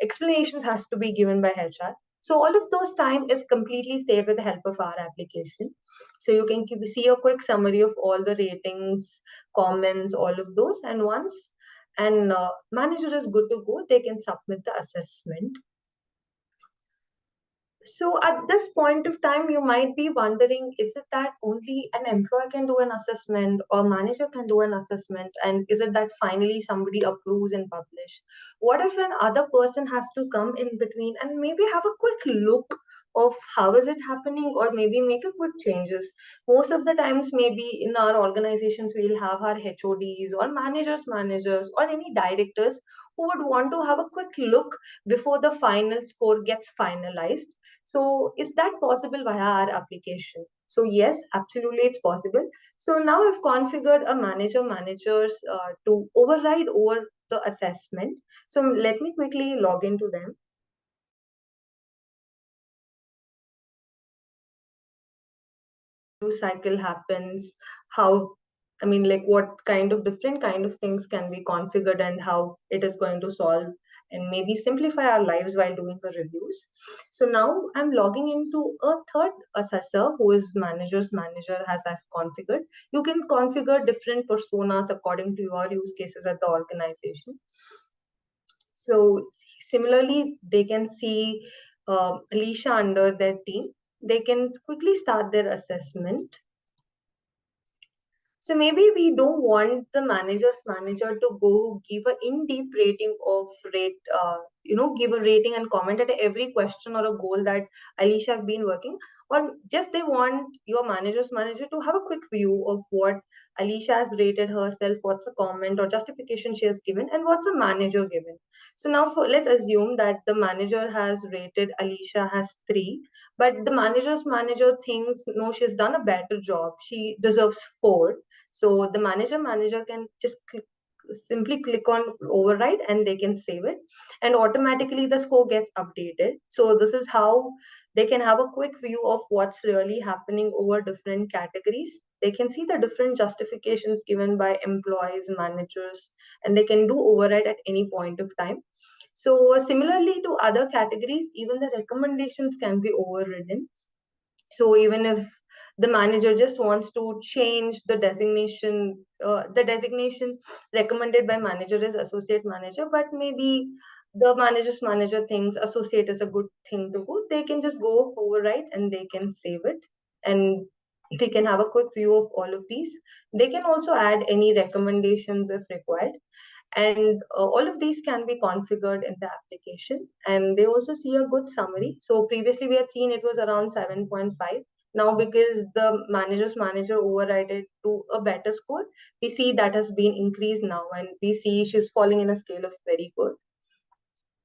explanations has to be given by HR. So all of those time is completely saved with the help of our application. So you can see a quick summary of all the ratings, comments, all of those. And once and manager is good to go, they can submit the assessment. So at this point of time, you might be wondering, is it that only an employer can do an assessment or manager can do an assessment? And is it that finally somebody approves and publish? What if an other person has to come in between and maybe have a quick look of how is it happening, or maybe make a quick changes? Most of the times, maybe in our organizations, we'll have our HODs or managers or any directors who would want to have a quick look before the final score gets finalized. So is that possible via our application? So yes, absolutely it's possible. So now I've configured a managers to override over the assessment. So let me quickly log into them. Cycle happens, how, I mean, like what kind of different kind of things can be configured and how it is going to solve and maybe simplify our lives while doing the reviews. So now I'm logging into a third assessor who is manager's manager as I've configured. You can configure different personas according to your use cases at the organization. So similarly, they can see Alicia under their team. They can quickly start their assessment. So maybe we don't want the manager's manager to go give an in-deep rating of give a rating and comment at every question or a goal that Alicia have been working, or just they want your manager's manager to have a quick view of what Alicia has rated herself, what's the comment or justification she has given, and what's the manager given. So now let's assume that the manager has rated Alicia has 3, but the manager's manager thinks no, she's done a better job, she deserves 4. So the manager can just simply click on override and they can save it, and automatically the score gets updated. So this is how they can have a quick view of what's really happening over different categories. They can see the different justifications given by employees, managers, and they can do override at any point of time. So similarly to other categories, even the recommendations can be overridden. So even if the manager just wants to change the designation recommended by manager is associate manager, but maybe the manager's manager thinks associate is a good thing to go, they can just go override and they can save it, and they can have a quick view of all of these. They can also add any recommendations if required, and all of these can be configured in the application, and they also see a good summary. So previously we had seen it was around 7.5. Now because the manager's manager overrided to a better score, we see that has been increased now, and we see she's falling in a scale of very good,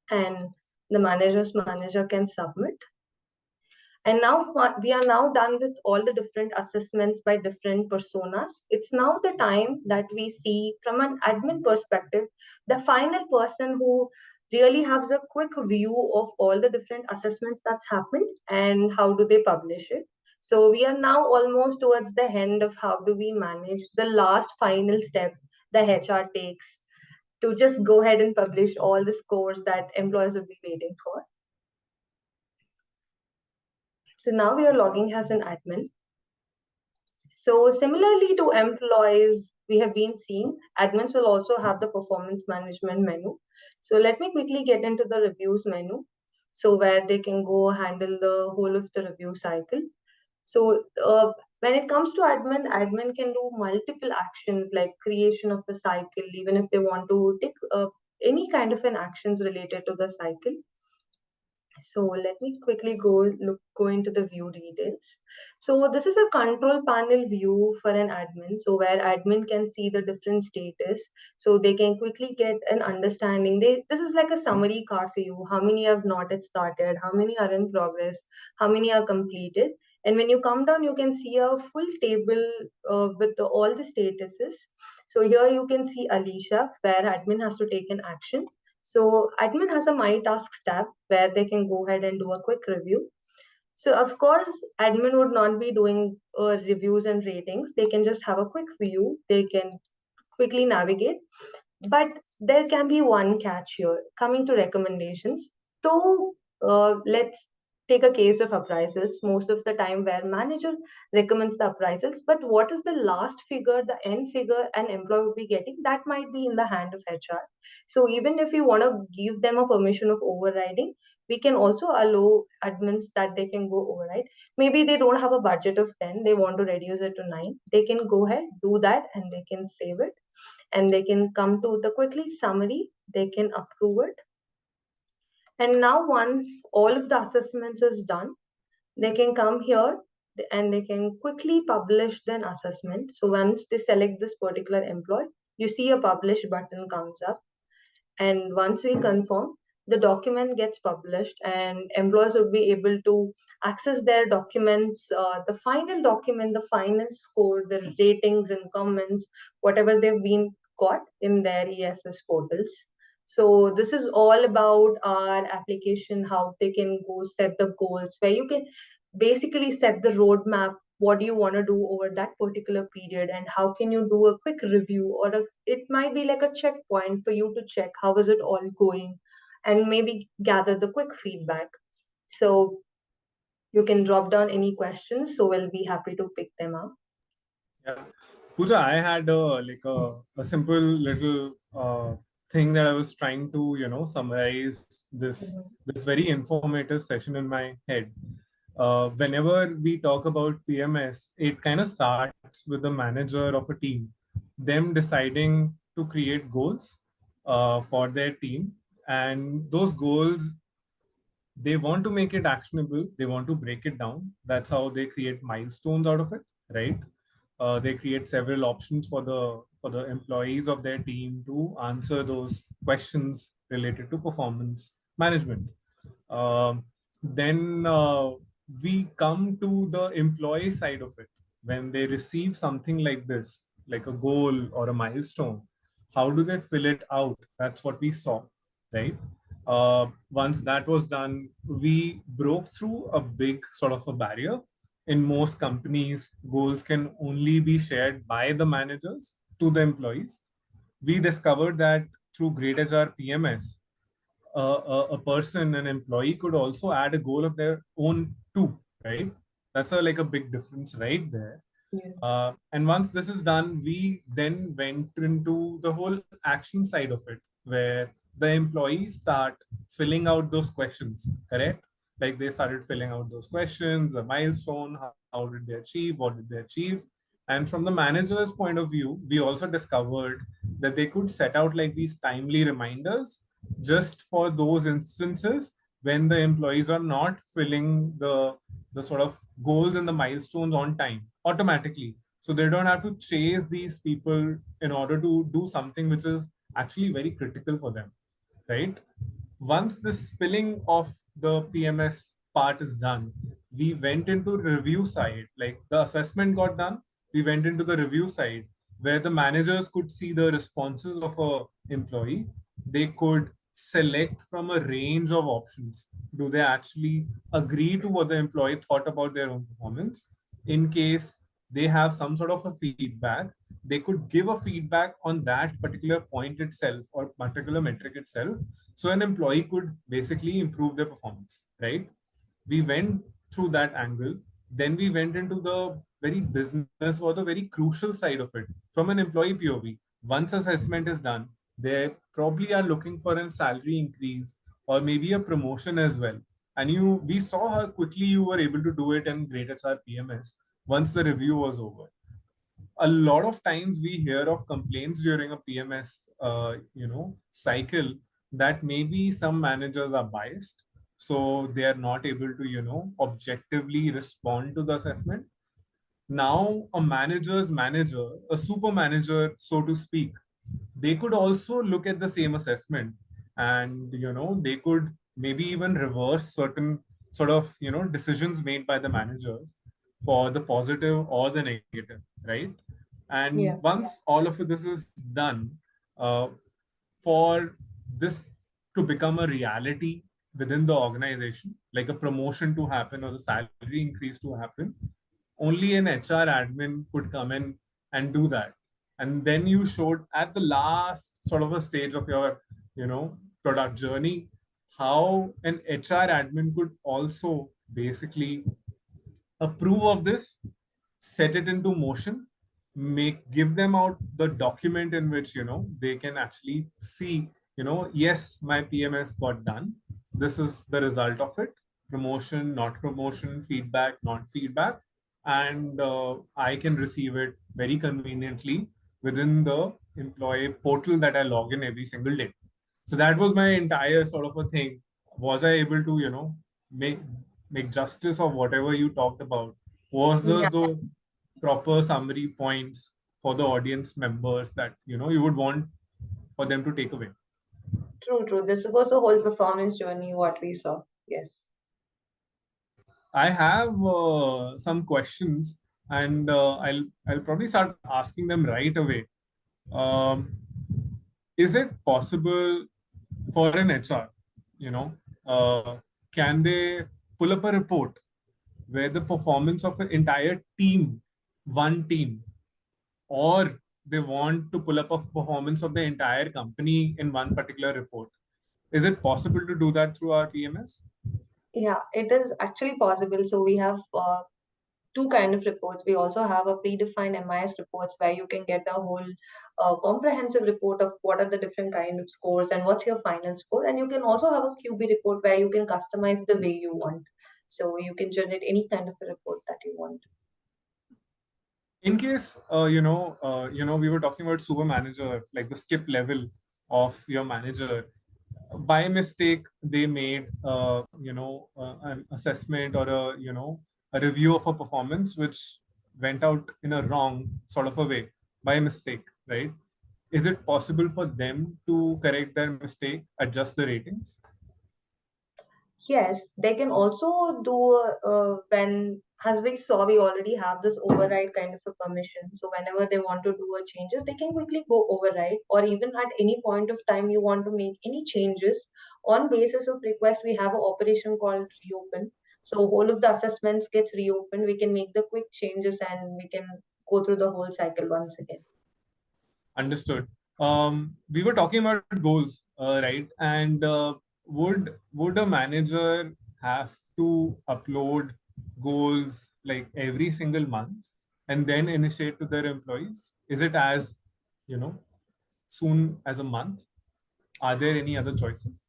and the manager's manager can submit. And now we are now done with all the different assessments by different personas. It's now the time that we see from an admin perspective, the final person who really has a quick view of all the different assessments that's happened and how do they publish it. So we are now almost towards the end of how do we manage the last final step the HR takes to just go ahead and publish all the scores that employers will be waiting for. So now we are logging as an admin. So similarly to employees, we have been seeing admins will also have the performance management menu. So let me quickly get into the reviews menu. So where they can go handle the whole of the review cycle. So when it comes to admin can do multiple actions like creation of the cycle, even if they want to take any kind of an actions related to the cycle. So let me quickly go into the view details. So this is a control panel view for an admin. So where admin can see the different status. So they can quickly get an understanding. This is like a summary card for you. How many have not yet started? How many are in progress? How many are completed? And when you come down, you can see a full table with all the statuses. So here you can see Alicia, where admin has to take an action. So admin has a My Tasks tab where they can go ahead and do a quick review. So of course, admin would not be doing reviews and ratings. They can just have a quick view. They can quickly navigate. But there can be one catch here. Coming to recommendations. So let's take a case of appraisals. Most of the time where manager recommends the appraisals, but what is the last figure, the end figure an employee will be getting, that might be in the hand of HR. So even if you want to give them a permission of overriding, we can also allow admins that they can go override. Maybe they don't have a budget of 10, they want to reduce it to 9. They can go ahead, do that, and they can save it. And they can come to the quickly summary, they can approve it. And now once all of the assessments is done, they can come here and they can quickly publish an assessment. So once they select this particular employee, you see a publish button comes up. And once we confirm, the document gets published and employers will be able to access their documents, the final document, the final score, the ratings and comments, whatever they've been got in their ESS portals. So this is all about our application, how they can go set the goals, where you can basically set the roadmap. What do you want to do over that particular period, and how can you do a quick review, or it might be like a checkpoint for you to check how is it all going, and maybe gather the quick feedback. So you can drop down any questions, so we'll be happy to pick them up. Yeah. Pooja, I had a simple little thing that I was trying to, summarize this very informative session in my head. Whenever we talk about PMS, it kind of starts with the manager of a team, them deciding to create goals for their team. And those goals, they want to make it actionable, they want to break it down. That's how they create milestones out of it, right? They create several options for the employees of their team to answer those questions related to performance management. Then we come to the employee side of it. When they receive something like this, like a goal or a milestone, how do they fill it out? That's what we saw, right? Once that was done, we broke through a big sort of a barrier. In most companies, goals can only be shared by the managers to the employees. We discovered that through greytHR PMS, a person, an employee could also add a goal of their own too, right? That's like a big difference right there. Yeah. And once this is done, we then went into the whole action side of it, where the employees start filling out those questions, correct? Like they started filling out those questions, a milestone, how did they achieve, what did they achieve? And from the manager's point of view, we also discovered that they could set out like these timely reminders just for those instances when the employees are not filling the sort of goals and the milestones on time automatically. So they don't have to chase these people in order to do something which is actually very critical for them, right? Once this filling of the PMS part is done, we went into review side. Like the assessment got done, we went into the review side where the managers could see the responses of a employee. They could select from a range of options. Do they actually agree to what the employee thought about their own performance? In case they have some sort of a feedback, they could give a feedback on that particular point itself or particular metric itself, so an employee could basically improve their performance, right? We went through that angle. Then we went into the very business or the very crucial side of it from an employee POV. Once assessment is done, they probably are looking for a salary increase or maybe a promotion as well. And we saw how quickly you were able to do it in greytHR PMS once the review was over. A lot of times we hear of complaints during a PMS, cycle, that maybe some managers are biased, so they are not able to, objectively respond to the assessment. Now, a manager's manager, a super manager, so to speak, they could also look at the same assessment, and they could maybe even reverse certain sort of decisions made by the managers for the positive or the negative, right? And Yeah. once all of this is done, uh, for this to become a reality within the organization, like a promotion to happen or the salary increase to happen, only an HR admin could come in and do that. And then you showed at the last sort of a stage of your, product journey, how an HR admin could also basically approve of this, set it into motion, give them out the document in which they can actually see, yes, my PMS got done. This is the result of it. Promotion, not promotion, feedback, not feedback, and I can receive it very conveniently within the employee portal that I log in every single day. So that was my entire sort of a thing. Was I able to, make make justice of whatever you talked about? Was Yeah. those the proper summary points for the audience members that you would want for them to take away? True, true. This was the whole performance journey, what we saw. Yes. I have some questions, and I'll probably start asking them right away. Um, is it possible for an HR, you know, uh, can they pull up a report where the performance of an entire team, one team, or they want to pull up a performance of the entire company in one particular report? Is it possible to do that through our PMS? Yeah, it is actually possible. So we have two kind of reports. We also have a predefined MIS reports where you can get a whole comprehensive report of what are the different kind of scores and what's your final score. And you can also have a QB report where you can customize the way you want. So you can generate any kind of a report that you want. In case we were talking about super manager, like the skip level of your manager. By mistake, they made an assessment or a review of a performance which went out in a wrong sort of a way by mistake, right? Is it possible for them to correct their mistake, adjust the ratings? Yes, they can also do when, as we saw, we already have this override kind of a permission. So whenever they want to do a changes, they can quickly go override, or even at any point of time you want to make any changes on basis of request, we have an operation called reopen. So whole of the assessments gets reopened. We can make the quick changes and we can go through the whole cycle once again. Understood. We were talking about goals, right? And would a manager have to upload goals like every single month and then initiate to their employees? Is it as soon as a month? Are there any other choices?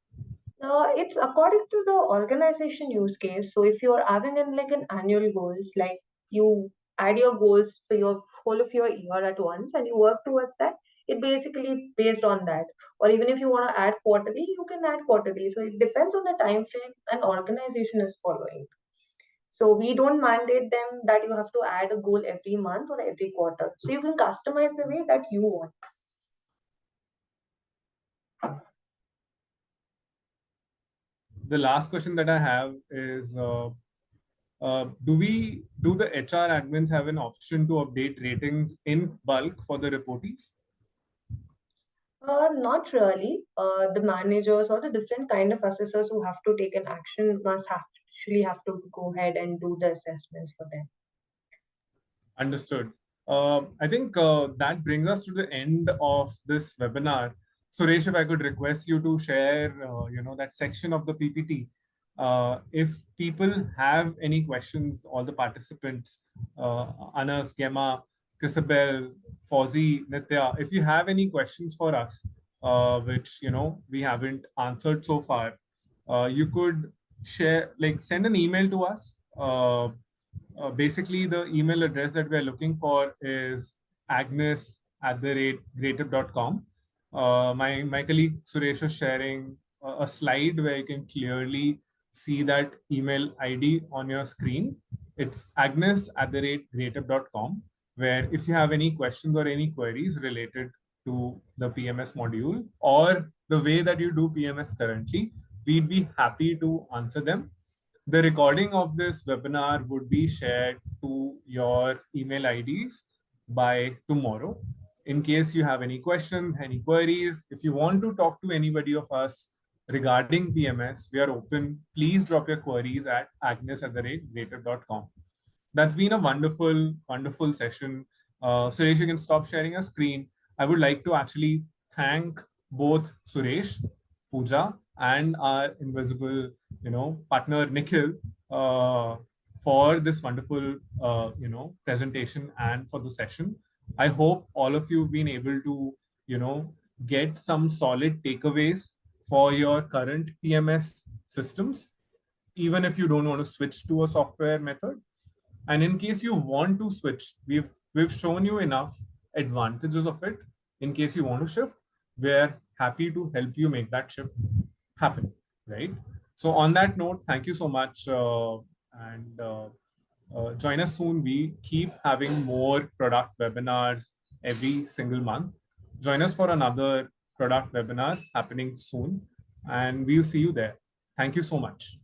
It's according to the organization use case. So if you're having an annual goals, like you add your goals for your whole of your year at once and you work towards that, it basically based on that. Or even if you want to add quarterly, you can add quarterly. So it depends on the time frame an organization is following. So we don't mandate them that you have to add a goal every month or every quarter. So you can customize the way that you want. The last question that I have is, do the HR admins have an option to update ratings in bulk for the reportees? Not really. The managers or the different kind of assessors who have to take an action must actually have to go ahead and do the assessments for them. Understood. I think that brings us to the end of this webinar. Suresh, if I could request you to share, that section of the PPT. If people have any questions, all the participants, Anas, Gemma, Chrisabel, Fauzi, Nitya, if you have any questions for us, which we haven't answered so far, you could share, send an email to us. Basically, the email address that we're looking for is agnes@greatip.com. My colleague Suresh is sharing a slide where you can clearly see that email ID on your screen. It's agnes@greatip.com, where if you have any questions or any queries related to the PMS module or the way that you do PMS currently, we'd be happy to answer them. The recording of this webinar would be shared to your email IDs by tomorrow. In case you have any questions, any queries, if you want to talk to anybody of us regarding PMS, we are open. Please drop your queries at agnes@greater.com. That's been a wonderful, wonderful session. Suresh, you can stop sharing your screen. I would like to actually thank both Suresh, Pooja, and our invisible, partner Nikhil for this wonderful, presentation and for the session. I hope all of you have been able to, get some solid takeaways for your current PMS systems, even if you don't want to switch to a software method. And in case you want to switch, we've shown you enough advantages of it. In case you want to shift, we're happy to help you make that shift happen, right? So on that note, thank you so much, and join us soon. We keep having more product webinars every single month. Join us for another product webinar happening soon, and we'll see you there. Thank you so much.